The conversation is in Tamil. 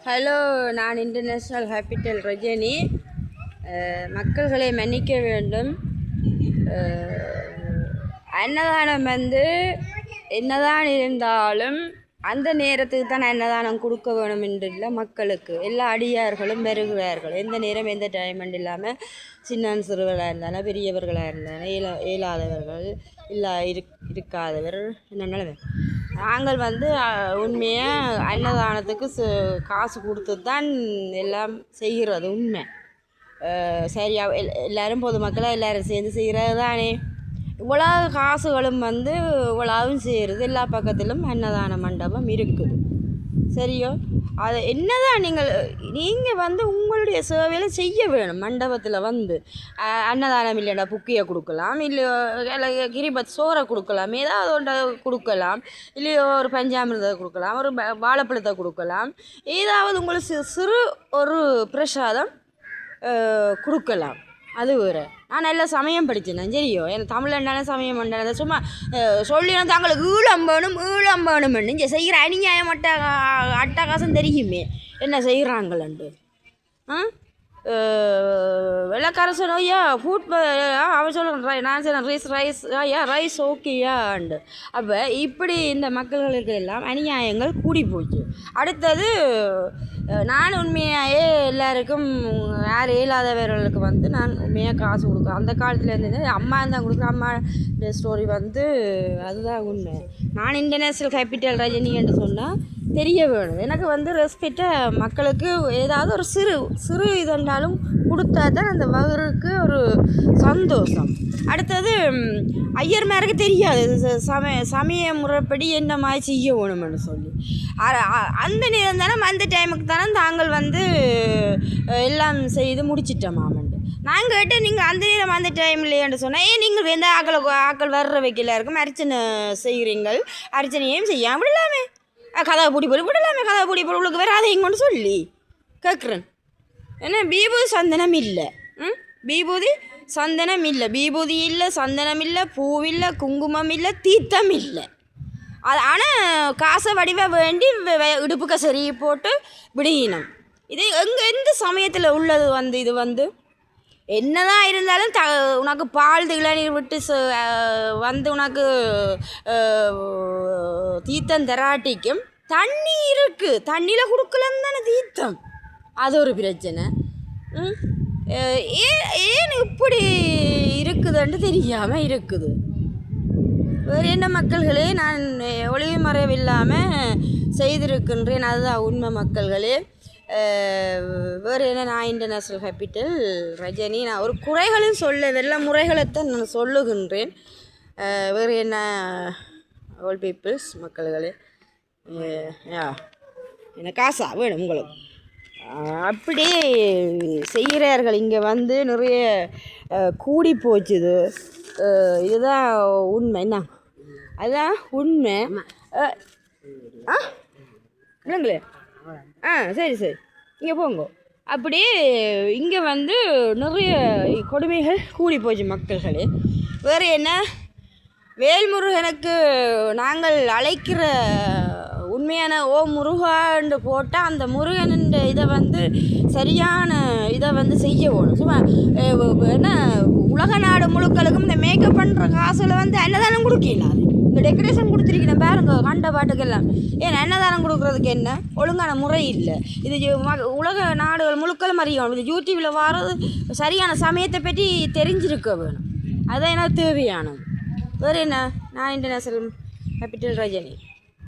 ஹலோ, நான் இன்டர்நேஷ்னல் ஹாஸ்பிட்டல் ரஜினி. மக்கள்களை மன்னிக்க வேண்டும். அன்னதானம் என்னதான் இருந்தாலும் அந்த நேரத்துக்கு தான் அன்னதானம் கொடுக்க வேணும் என்று இல்லை. மக்களுக்கு எல்லா அடியார்களும் வருகிறார்கள். எந்த நேரம் எந்த டைம் இல்லாமல் சின்ன சிறுவர்களாக இருந்தாலும் பெரியவர்களாக இருந்தாலும் இயலாதவர்கள் இருக்காதவர் என்னென்ன நாங்கள் உண்மையாக அன்னதானத்துக்கு காசு கொடுத்து தான் எல்லாம் செய்கிறது உண்மை. சரியா எல்லோரும் பொதுமக்களாக எல்லோரும் சேர்ந்து செய்கிறது தானே. இவ்வளோ காசுகளும் இவ்வளவும் செய்கிறது. எல்லா பக்கத்திலும் அன்னதான மண்டபம் இருக்குது. சரியோ, அதை என்னதான் நீங்கள் உங்களுடைய சேவையில் செய்ய வேணும். மண்டபத்தில் அன்னதானம் இல்லைன்னா புக்கியை கொடுக்கலாம், இல்லை கிரிபத் சோறை கொடுக்கலாம், ஏதாவது ஒன்றை கொடுக்கலாம், இல்லையோ ஒரு பஞ்சாமிரத்தை கொடுக்கலாம், ஒரு வாழைப்பழத்தை கொடுக்கலாம், ஏதாவது உங்களுக்கு சிறு ஒரு பிரசாதம் கொடுக்கலாம். அது வேறு. நான் நல்லா சமயம் படித்தேன். சரியோ, எனக்கு தமிழ் என்னாலும் சமயம் பண்ணாத சும்மா சொல்லினா தாங்களுக்கு ஈழம் வேணும்னு இங்கே செய்கிற அநியாயம் அட்டகாசம் தெரியுமே என்ன செய்கிறாங்களண்டு. வெள்ளக்கரசன் ஐயா ஃபுட் அவன் சொல்கிறேன், நான் சொல்கிறேன் ரைஸ் ஓகேயாண்டு. அப்போ இப்படி இந்த மக்களுக்கு எல்லாம் அநியாயங்கள் கூடி போச்சு. அடுத்தது நான் உண்மையாகவே எல்லாருக்கும் யார் இயலாதவர்களுக்கு நான் உண்மையாக காசு கொடுக்குறேன். அந்த காலத்தில் இருந்து அம்மா தான் கொடுக்குறேன். அம்மா ஸ்டோரி அதுதான் உண்மை. நான் இன்டர்நேஷ்னல் ஹாஸ்பிட்டல் ரஜினி என்று சொன்னால் தெரிய வேணும். எனக்கு ரெஸ்பெக்டை மக்களுக்கு ஏதாவது ஒரு சிறு இதுண்டாலும் கொடுத்தா தான் அந்த வகுருக்கு ஒரு சந்தோஷம். அடுத்தது ஐயர்மாருக்கு தெரியாது சமய முறைப்படி என்ன மாதிரி செய்ய வேணும்னு சொல்லி. அந்த நேரம் தானே அந்த டைமுக்கு தானே தாங்கள் எல்லாம் செய்து முடிச்சிட்டோமாமண்டு. நான் கேட்டேன், நீங்கள் அந்த நேரம் அந்த டைம் இல்லையான்னு சொன்னேன். நீங்கள் எந்த ஆக்கள் வர்ற வைக்கல இருக்கும் அர்ச்சனை செய்கிறீங்கள், அர்ச்சனையும் செய்ய விடலாமே, கதவை பூடி போய் விடலாமே, கதவை பூடி போய் உங்களுக்கு வராதைங்கன்னு சொல்லி கேட்குறேன். ஏன்னா பீபூதி சந்தனம் இல்லை, பீபூதி சந்தனம் இல்லை, பீபூதி இல்லை, சந்தனம் இல்லை, பூவில்லை, குங்குமம் இல்லை, தீர்த்தம் இல்லை. அது ஆனால் காசை வடிவாக வேண்டி இடுப்பு கசரி போட்டு விடுகினோம். இது எந்த சமயத்தில் உள்ளது இது என்னதான் இருந்தாலும் உனக்கு பால் இளநீர் விட்டு உனக்கு தீர்த்தம் தராட்டிக்கும் தண்ணி இருக்குது, தண்ணியில் கொடுக்கலன்னு தானே தீர்த்தம். அது ஒரு பிரச்சனை. ஏன் இப்படி இருக்குதுன்ட்டு தெரியாமல் இருக்குது. வேறு என்ன மக்கள்களே, நான் ஒளிவு மறைவில்லாமல் செய்திருக்கின்றேன். அதுதான் உண்மை மக்கள்களே. வேறு என்ன, நான் இன்டர்நேஷ்னல் ஹாஸ்பிட்டல் ரஜினி. நான் ஒரு குறைகளும் வெள்ள முறைகளைத்தான் நான் சொல்லுகின்றேன். வேறு என்ன ஆல் பீப்புள்ஸ் மக்கள்களே, என்ன காசா வேணும் உங்களுக்கு அப்படியே செய்கிறார்கள். இங்கே நிறைய கூடி போச்சுது. இதுதான் உண்மை. என்ன அதுதான் உண்மை. இல்லைங்களே, சரி இங்கே போங்க. அப்படியே இங்கே நிறைய கொடுமைகள் கூடி போச்சு மக்கள்களே. வேறு என்ன, வேல்முருகனுக்கு நாங்கள் அழைக்கிற உண்மையான ஓ முருகான்னு போட்டால் அந்த முருகன் இதை சரியான இதை செய்ய வேணும். சும்மா என்ன உலக நாடு முழுக்களுக்கும் இந்த மேக்கப் பண்ணுற காசில் அன்னதானம் கொடுக்கலாம். இந்த டெக்கரேஷன் கொடுத்துருக்கேன் பாருங்க, கண்ட பாட்டுக்கெல்லாம். ஏன்னா அன்னதானம் கொடுக்குறதுக்கு என்ன ஒழுங்கான முறை இல்லை. இது உலக நாடுகள் முழுக்களும் அறியணும். இது யூடியூப்பில் வர்றது சரியான சமயத்தை பற்றி தெரிஞ்சிருக்க வேணும். அதுதான் எனக்கு தேவையானது. வேறு என்ன, நான் இன்டர்நேஷ்னல் ஹாஸ்பிட்டல் ரஜினி.